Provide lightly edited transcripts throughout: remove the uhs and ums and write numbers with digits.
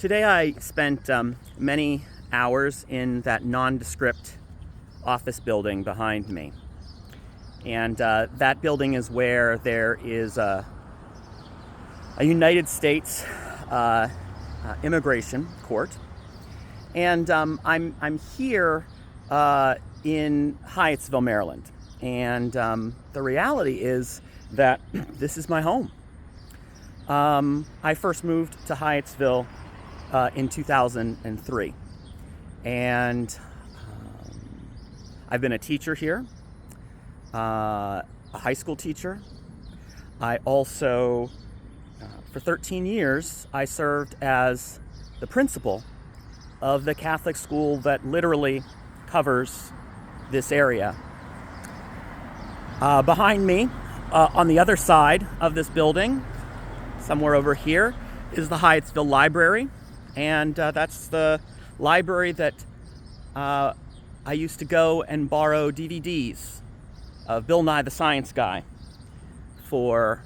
Today I spent many hours in that nondescript office building behind me. And that building is where there is a United States immigration court. And I'm here in Hyattsville, Maryland. And the reality is that this is my home. I first moved to Hyattsville in 2003. And I've been a teacher here, a high school teacher. I also, for 13 years, I served as the principal of the Catholic school that literally covers this area. Behind me, on the other side of this building, somewhere over here, is the Hyattsville Library. And that's the library that I used to go and borrow DVDs of Bill Nye the Science Guy for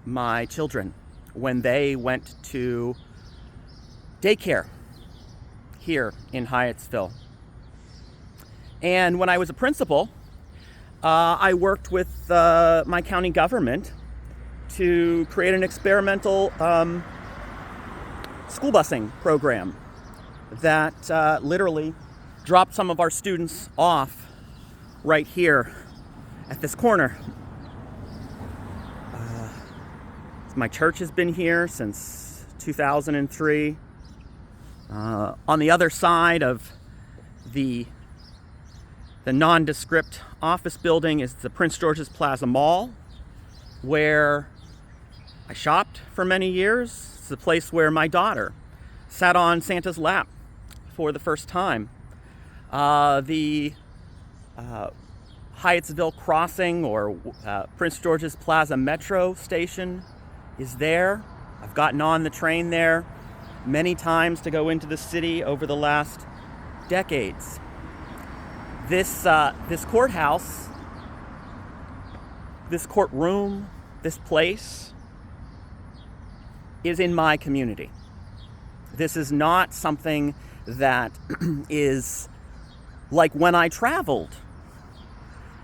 my children when they went to daycare here in Hyattsville. And when I was a principal, I worked with my county government to create an experimental school busing program that literally dropped some of our students off right here at this corner. My church has been here since 2003. On the other side of the nondescript office building is the Prince George's Plaza Mall, where I shopped for many years. It's the place where my daughter sat on Santa's lap for the first time. The Hyattsville Crossing or Prince George's Plaza Metro station is there. I've gotten on the train there many times to go into the city over the last decades. This courthouse, this courtroom, this place is in my community. This is not something that is like when I traveled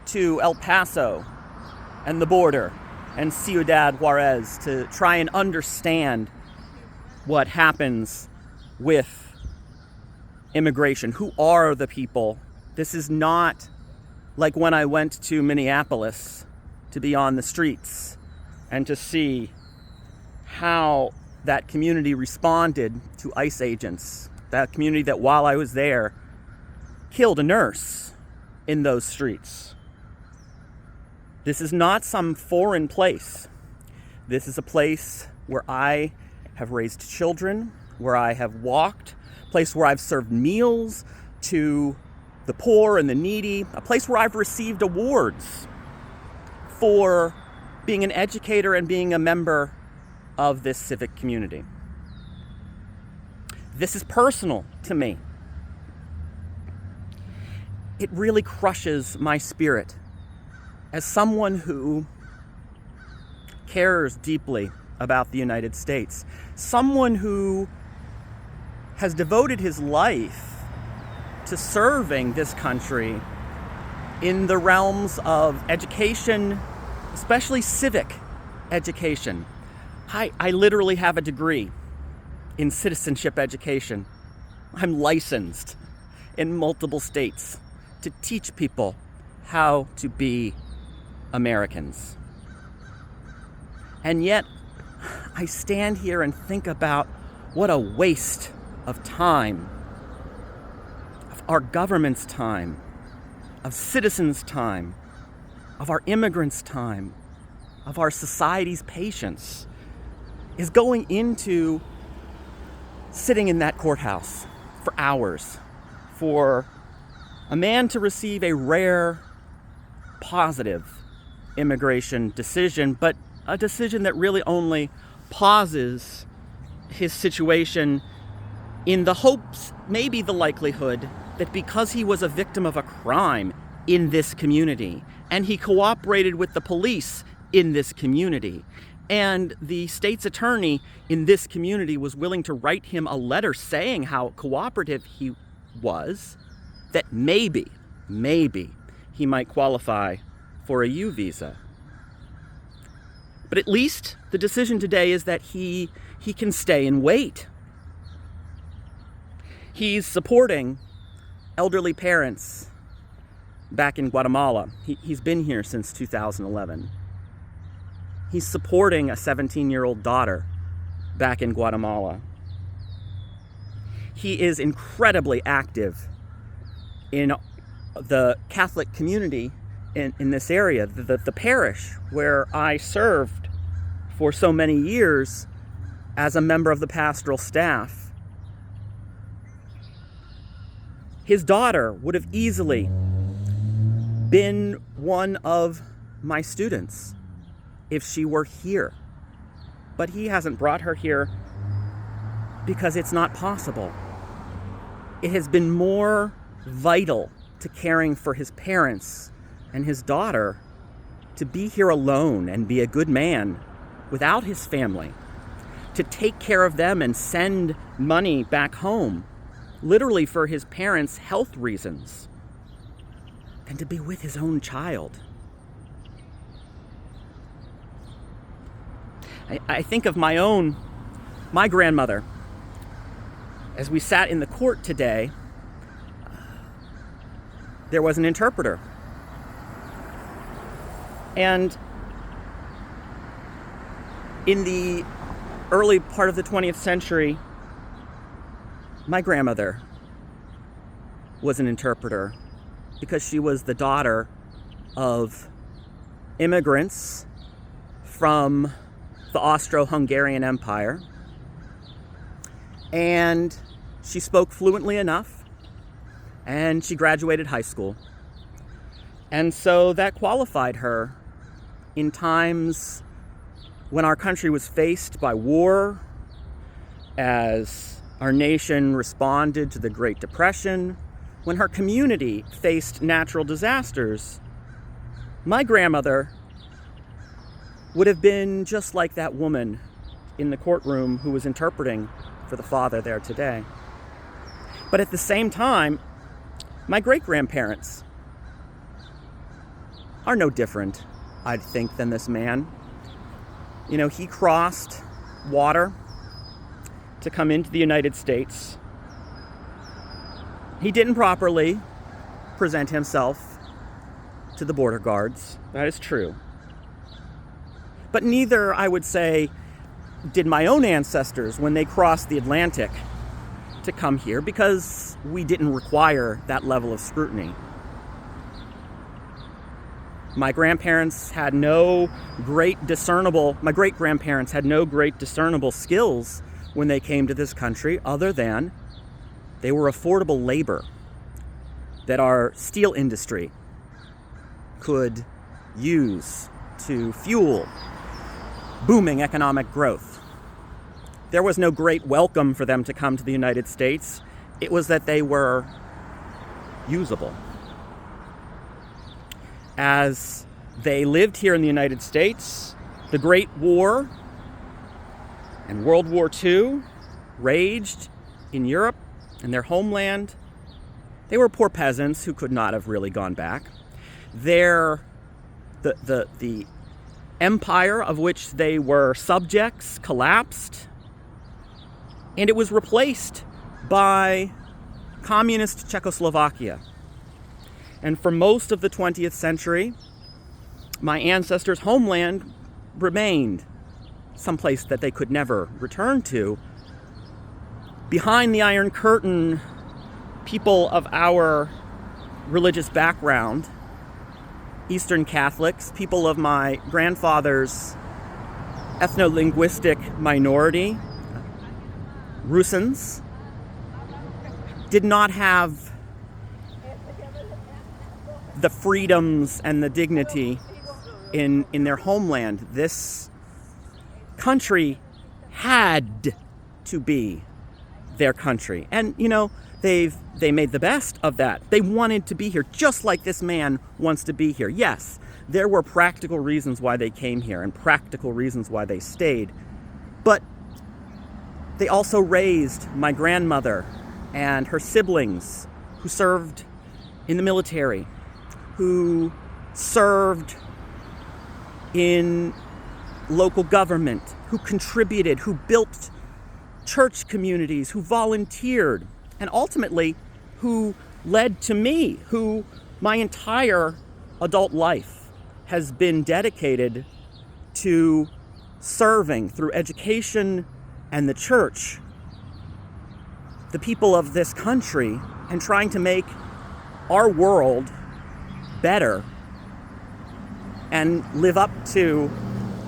to El Paso and the border and Ciudad Juarez to try and understand what happens with immigration. Who are the people? This is not like when I went to Minneapolis to be on the streets and to see how that community responded to ICE agents. That community that while I was there killed a nurse in those streets. This is not some foreign place. This is a place where I have raised children, where I have walked, a place where I've served meals to the poor and the needy, a place where I've received awards for being an educator and being a member of this civic community. This is personal to me. It really crushes my spirit as someone who cares deeply about the United States, someone who has devoted his life to serving this country in the realms of education, especially civic education. I literally have a degree in citizenship education. I'm licensed in multiple states to teach people how to be Americans. And yet, I stand here and think about what a waste of time, of our government's time, of citizens' time, of our immigrants' time, of our society's patience, is going into sitting in that courthouse for hours for a man to receive a rare, positive immigration decision, but a decision that really only pauses his situation in the hopes, maybe the likelihood, that because he was a victim of a crime in this community and he cooperated with the police in this community And the state's attorney in this community was willing to write him a letter saying how cooperative he was, that maybe he might qualify for a U visa. But at least the decision today is that he can stay and wait. He's supporting elderly parents back in Guatemala. He's been here since 2011. He's supporting a 17-year-old daughter back in Guatemala. He is incredibly active in the Catholic community in this area, the parish where I served for so many years as a member of the pastoral staff. His daughter would have easily been one of my students if she were here. But he hasn't brought her here because it's not possible. It has been more vital to caring for his parents and his daughter to be here alone and be a good man without his family, to take care of them and send money back home, literally for his parents' health reasons, than to be with his own child. I think of my grandmother. As we sat in the court today, there was an interpreter. And in the early part of the 20th century, my grandmother was an interpreter because she was the daughter of immigrants from the Austro-Hungarian Empire. And she spoke fluently enough, and she graduated high school. And so that qualified her in times when our country was faced by war, as our nation responded to the Great Depression, when her community faced natural disasters. My grandmother would have been just like that woman in the courtroom who was interpreting for the father there today. But at the same time, my great-grandparents are no different, I'd think, than this man. You know, he crossed water to come into the United States. He didn't properly present himself to the border guards. That is true. But neither, I would say, did my own ancestors when they crossed the Atlantic to come here, because we didn't require that level of scrutiny. My great-grandparents had no great discernible skills when they came to this country, other than they were affordable labor that our steel industry could use to fuel booming economic growth. There was no great welcome for them to come to the United States. It was that they were usable. As they lived here in the United States, the Great War and World War II raged in Europe and their homeland. They were poor peasants who could not have really gone back. The empire of which they were subjects collapsed, and it was replaced by communist Czechoslovakia. And for most of the 20th century, my ancestors' homeland remained someplace that they could never return to. Behind the Iron Curtain, people of our religious background, Eastern Catholics, people of my grandfather's ethno-linguistic minority, Russians, did not have the freedoms and the dignity in their homeland. This country had to be their country. And, they made the best of that. They wanted to be here, just like this man wants to be here. Yes, there were practical reasons why they came here and practical reasons why they stayed. But they also raised my grandmother and her siblings who served in the military, who served in local government, who contributed, who built church communities, who volunteered, and ultimately who led to me, who my entire adult life has been dedicated to serving through education and the church, the people of this country, and trying to make our world better and live up to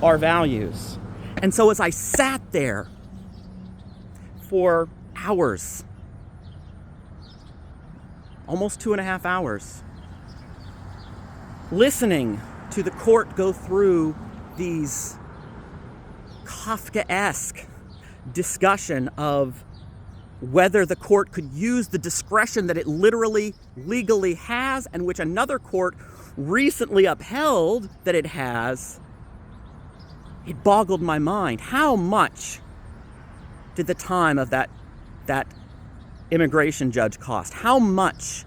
our values. And so as I sat there for hours, almost 2.5 hours, listening to the court go through these Kafkaesque discussion of whether the court could use the discretion that it literally legally has, and which another court recently upheld that it has, it boggled my mind. How much did the time of that immigration judge cost? How much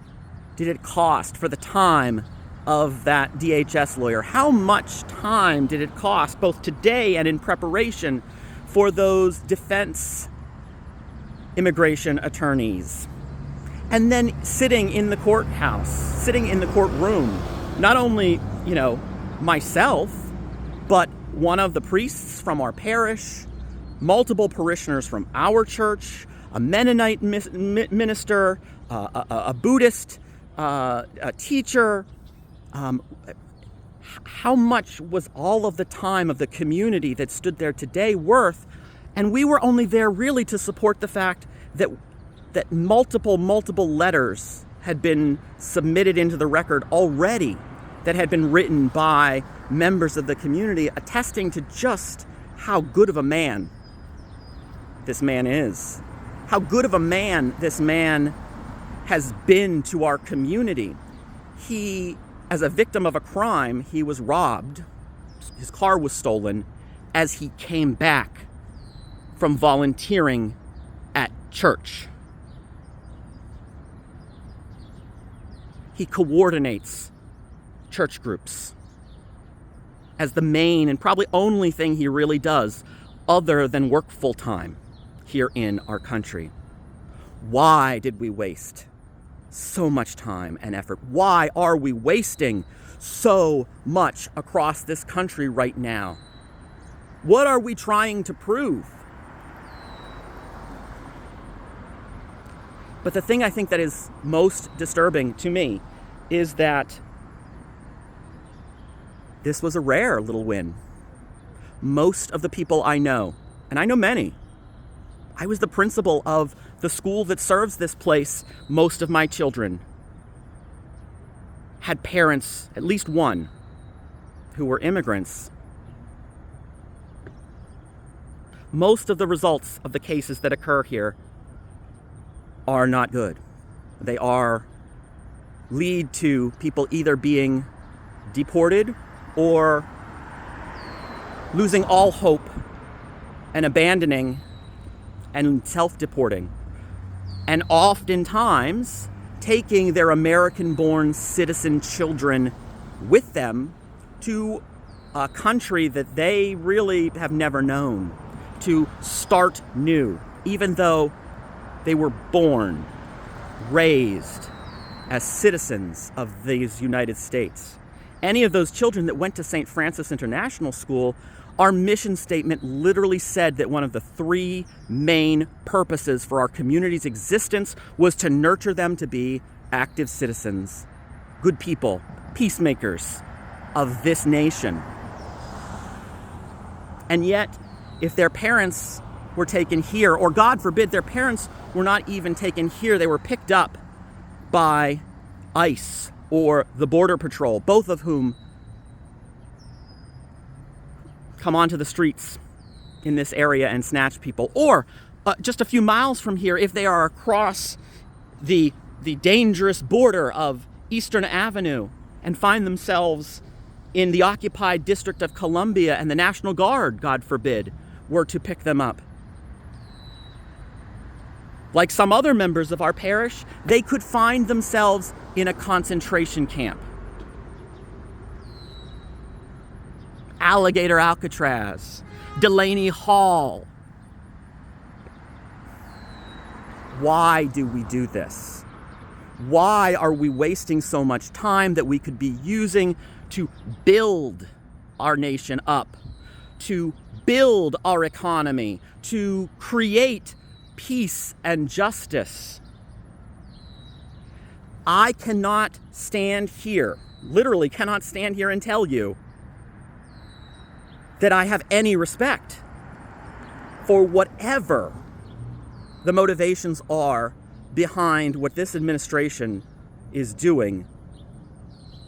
did it cost for the time of that DHS lawyer? How much time did it cost, both today and in preparation, for those defense immigration attorneys? And then sitting in the courthouse, sitting in the courtroom, not only, myself, but one of the priests from our parish, multiple parishioners from our church, a Mennonite minister, a Buddhist a teacher. How much was all of the time of the community that stood there today worth? And we were only there really to support the fact that multiple letters had been submitted into the record already, that had been written by members of the community attesting to just how good of a man this man is, how good of a man this man has been to our community. He, as a victim of a crime, he was robbed, his car was stolen as he came back from volunteering at church. He coordinates church groups as the main and probably only thing he really does other than work full-time here in our country. Why did we waste so much time and effort? Why are we wasting so much across this country right now? What are we trying to prove? But the thing I think that is most disturbing to me is that this was a rare little win. Most of the people I know, and I know many, I was the principal of the school that serves this place. Most of my children had parents, at least one, who were immigrants. Most of the results of the cases that occur here are not good. They lead to people either being deported or losing all hope and abandoning and self-deporting, and oftentimes taking their American-born citizen children with them to a country that they really have never known, to start new, even though they were born, raised as citizens of these United States. Any of those children that went to St. Francis International School, our mission statement literally said that one of the 3 main purposes for our community's existence was to nurture them to be active citizens, good people, peacemakers of this nation. And yet, if their parents were taken here, or God forbid, their parents were not even taken here, they were picked up by ICE or the Border Patrol, both of whom come onto the streets in this area and snatch people, or just a few miles from here, if they are across the dangerous border of Eastern Avenue and find themselves in the occupied District of Columbia and the National Guard, God forbid, were to pick them up. Like some other members of our parish, they could find themselves in a concentration camp. Alligator Alcatraz, Delaney Hall. Why do we do this? Why are we wasting so much time that we could be using to build our nation up, to build our economy, to create peace and justice? I cannot stand here, literally cannot stand here and tell you that I have any respect for whatever the motivations are behind what this administration is doing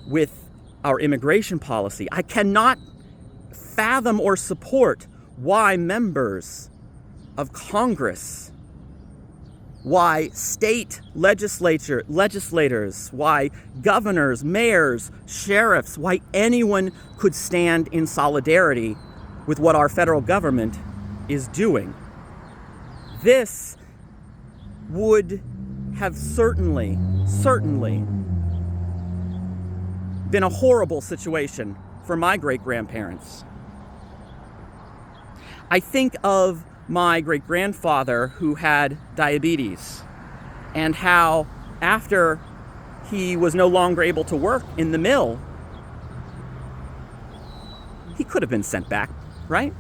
with our immigration policy. I cannot fathom or support why members of Congress, why state legislators, why governors, mayors, sheriffs, why anyone could stand in solidarity with what our federal government is doing. This would have certainly been a horrible situation for my great-grandparents. I think of my great-grandfather who had diabetes and how after he was no longer able to work in the mill, he could have been sent back, right?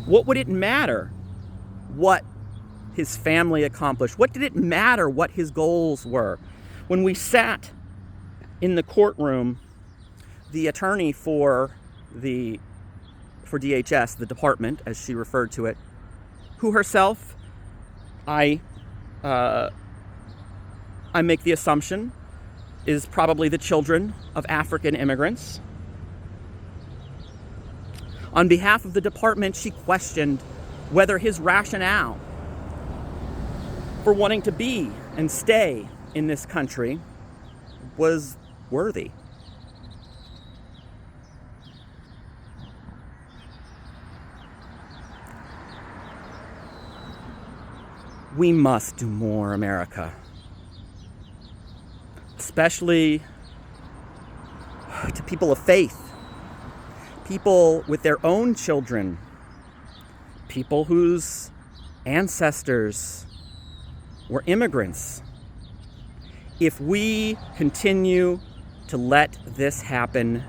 What would it matter what his family accomplished? What did it matter what his goals were? When we sat in the courtroom, the attorney for DHS, the department, as she referred to it, who herself, I make the assumption, is probably the children of African immigrants. On behalf of the department, she questioned whether his rationale for wanting to be and stay in this country was worthy. We must do more, America. Especially to people of faith, people with their own children, people whose ancestors were immigrants. If we continue to let this happen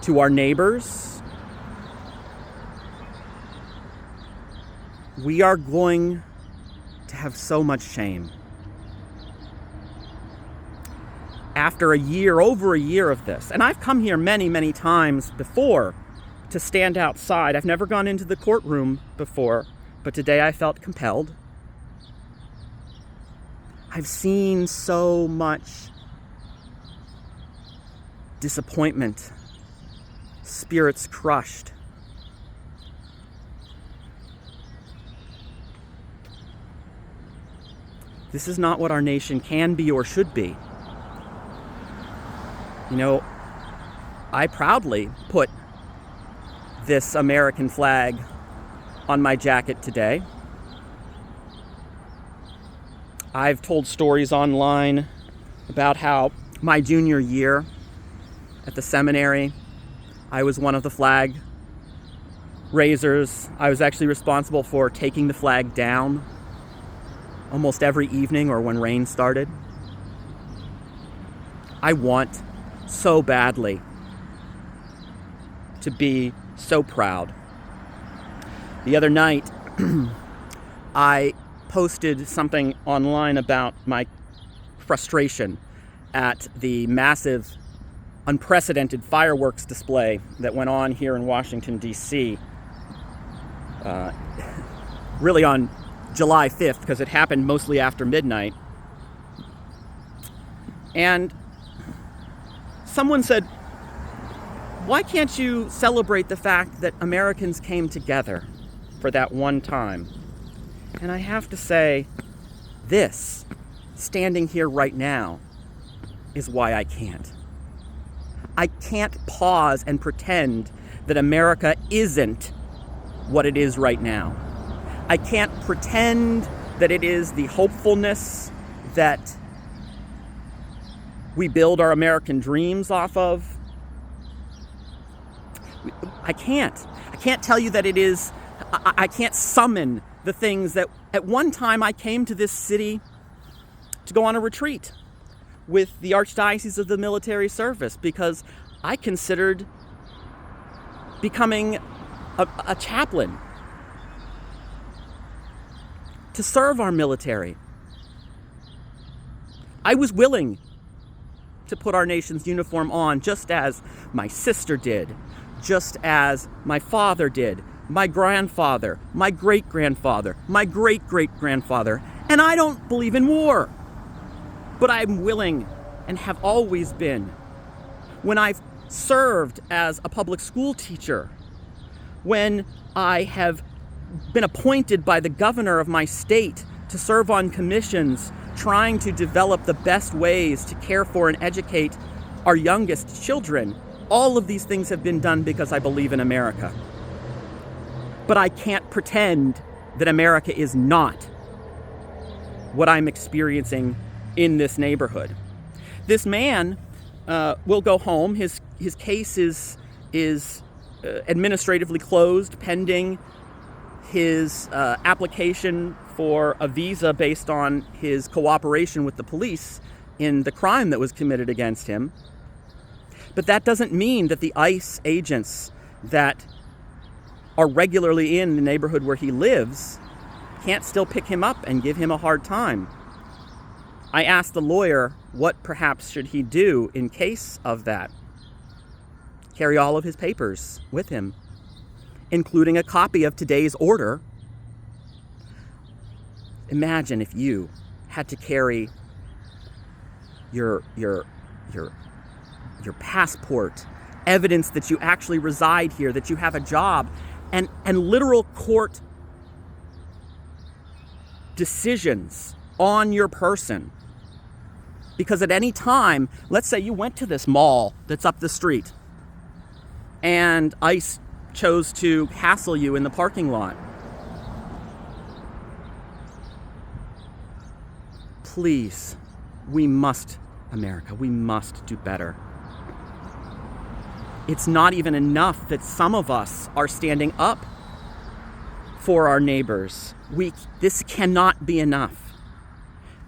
to our neighbors, we are going to have so much shame. After over a year of this, and I've come here many, many times before to stand outside. I've never gone into the courtroom before, but today I felt compelled. I've seen so much disappointment, spirits crushed. This is not what our nation can be or should be. You know, I proudly put this American flag on my jacket today. I've told stories online about how my junior year at the seminary, I was one of the flag raisers. I was actually responsible for taking the flag down almost every evening or when rain started. I want so badly to be so proud. The other night, I posted something online about my frustration at the massive, unprecedented fireworks display that went on here in Washington, D.C. Really on July 5th, because it happened mostly after midnight. And someone said, why can't you celebrate the fact that Americans came together? for that one time. And I have to say, this, standing here right now, is why I can't. I can't pause and pretend that America isn't what it is right now. I can't pretend that it is the hopefulness that we build our American dreams off of. I can't tell you that it is. I can't summon the things that at one time I came to this city to go on a retreat with the Archdiocese of the Military Service because I considered becoming a chaplain to serve our military. I was willing to put our nation's uniform on just as my sister did, just as my father did, my grandfather, my great-grandfather, my great-great-grandfather. And I don't believe in war, but I'm willing and have always been. When I've served as a public school teacher, when I have been appointed by the governor of my state to serve on commissions trying to develop the best ways to care for and educate our youngest children, all of these things have been done because I believe in America. But I can't pretend that America is not what I'm experiencing in this neighborhood. This man will go home. His case is administratively closed pending his application for a visa based on his cooperation with the police in the crime that was committed against him. But that doesn't mean that the ICE agents that are regularly in the neighborhood where he lives can't still pick him up and give him a hard time. I asked the lawyer what perhaps should he do in case of that. Carry all of his papers with him, including a copy of today's order. Imagine if you had to carry your passport, evidence that you actually reside here, that you have a job, and literal court decisions on your person. Because at any time, let's say you went to this mall that's up the street and ICE chose to hassle you in the parking lot. Please, America, we must do better. It's not even enough that some of us are standing up for our neighbors. This cannot be enough.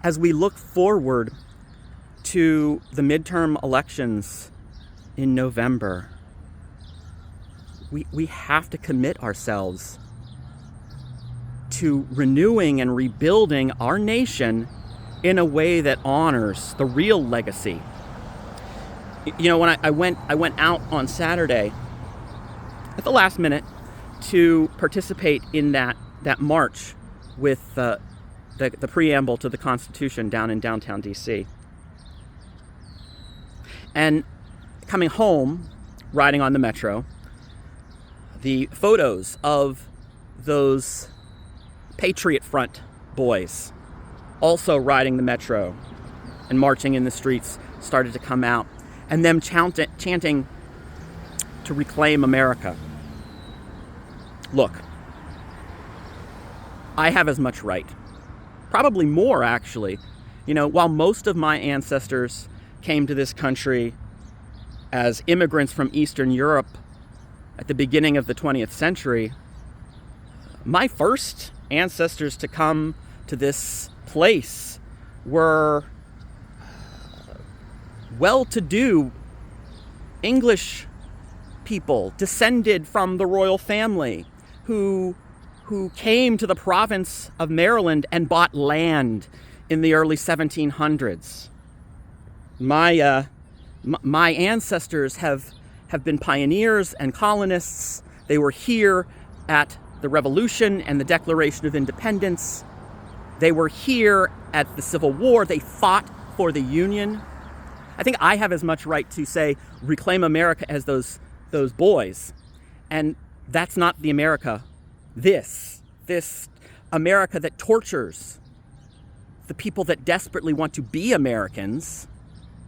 As we look forward to the midterm elections in November, we have to commit ourselves to renewing and rebuilding our nation in a way that honors the real legacy. You know, when I went out on Saturday at the last minute to participate in that march with the preamble to the Constitution down in downtown DC. And coming home, riding on the metro, the photos of those Patriot Front boys also riding the metro and marching in the streets started to come out, and them chanting to reclaim America. Look, I have as much right, probably more actually. You know, while most of my ancestors came to this country as immigrants from Eastern Europe at the beginning of the 20th century, my first ancestors to come to this place were well-to-do English people descended from the royal family who came to the province of Maryland and bought land in the early 1700s. My ancestors have been pioneers and colonists. They were here at the Revolution and the Declaration of Independence. They were here at the Civil War. They fought for the Union. I think I have as much right to say reclaim America as those boys. And that's not the America This America that tortures the people that desperately want to be Americans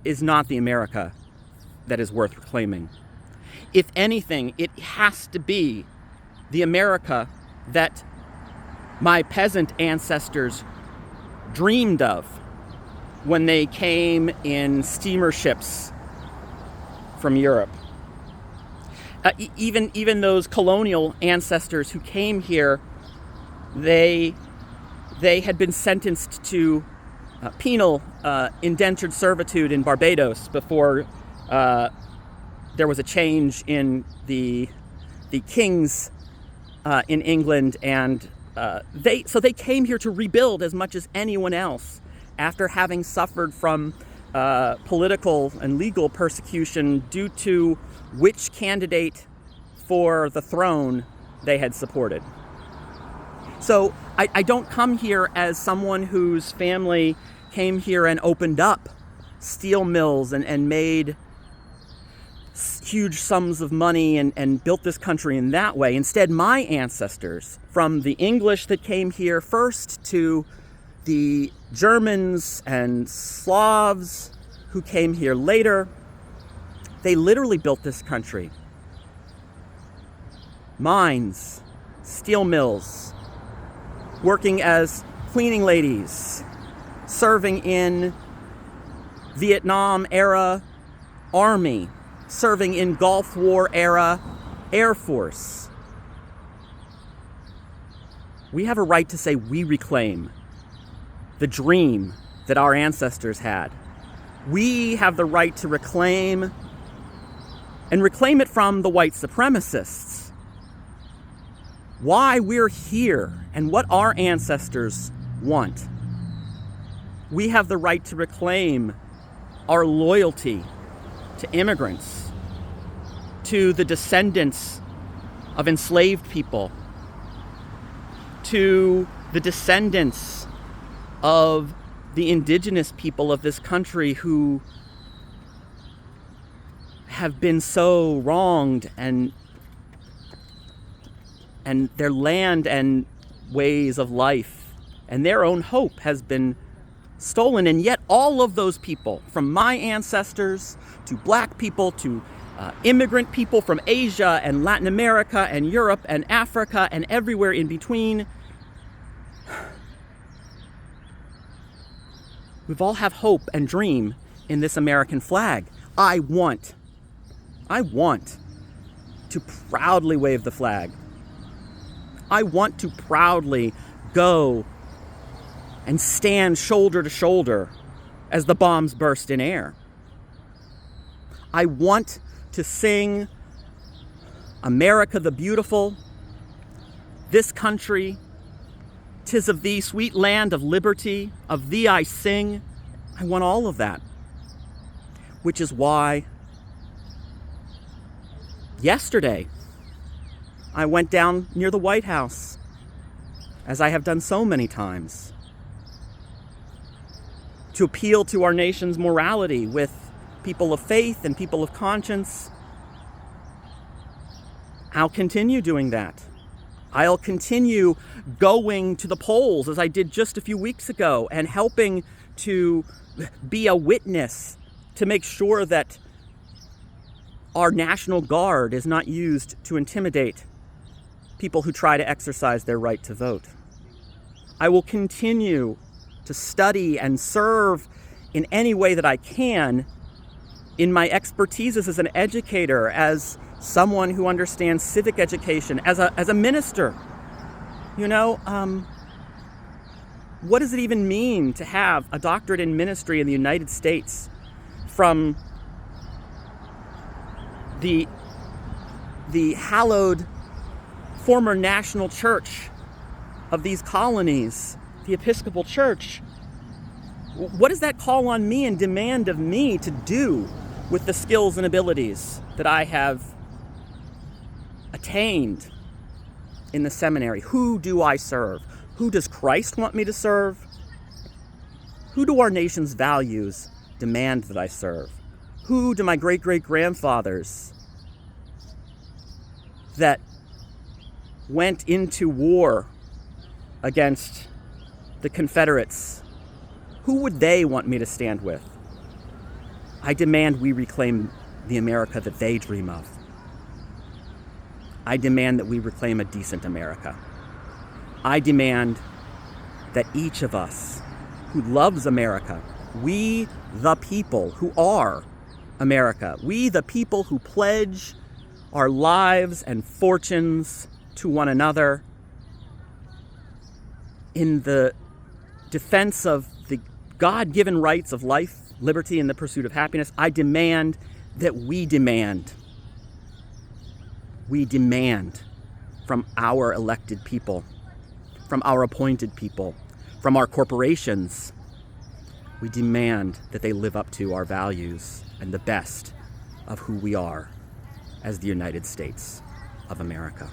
is not the America that is worth reclaiming. If anything, it has to be the America that my peasant ancestors dreamed of when they came in steamer ships from Europe. Even those colonial ancestors who came here, they had been sentenced to penal indentured servitude in Barbados before there was a change in the kings in England, and they came here to rebuild as much as anyone else after having suffered from political and legal persecution due to which candidate for the throne they had supported. So I don't come here as someone whose family came here and opened up steel mills and made huge sums of money and built this country in that way. Instead, my ancestors, from the English that came here first to the Germans and Slavs who came here later, they literally built this country. Mines, steel mills, working as cleaning ladies, serving in Vietnam-era Army, serving in Gulf War-era Air Force. We have a right to say we reclaim the dream that our ancestors had. We have the right to reclaim it from the white supremacists. Why we're here and what our ancestors want. We have the right to reclaim our loyalty to immigrants, to the descendants of enslaved people, to the descendants of the indigenous people of this country who have been so wronged, and their land and ways of life and their own hope has been stolen. And yet all of those people, from my ancestors to black people to immigrant people from Asia and Latin America and Europe and Africa and everywhere in between, we've all have hope and dream in this American flag. I want to proudly wave the flag. I want to proudly go and stand shoulder to shoulder as the bombs burst in air. I want to sing America the Beautiful, this country, 'tis of thee, sweet land of liberty, of thee I sing. I want all of that. Which is why yesterday I went down near the White House, as I have done so many times, to appeal to our nation's morality with people of faith and people of conscience. I'll continue doing that. I'll continue going to the polls as I did just a few weeks ago and helping to be a witness to make sure that our National Guard is not used to intimidate people who try to exercise their right to vote. I will continue to study and serve in any way that I can in my expertise as an educator, as someone who understands civic education, as a minister. What does it even mean to have a doctorate in ministry in the United States from the hallowed former national church of these colonies, the Episcopal Church? What does that call on me and demand of me to do with the skills and abilities that I have attained in the seminary? Who do I serve? Who does Christ want me to serve? Who do our nation's values demand that I serve? Who do my great-great-grandfathers that went into war against the Confederates, who would they want me to stand with? I demand we reclaim the America that they dream of. I demand that we reclaim a decent America. I demand that each of us who loves America, we the people who are America, we the people who pledge our lives and fortunes to one another in the defense of the God-given rights of life, liberty, and the pursuit of happiness, I demand that we demand from our elected people, from our appointed people, from our corporations, we demand that they live up to our values and the best of who we are as the United States of America.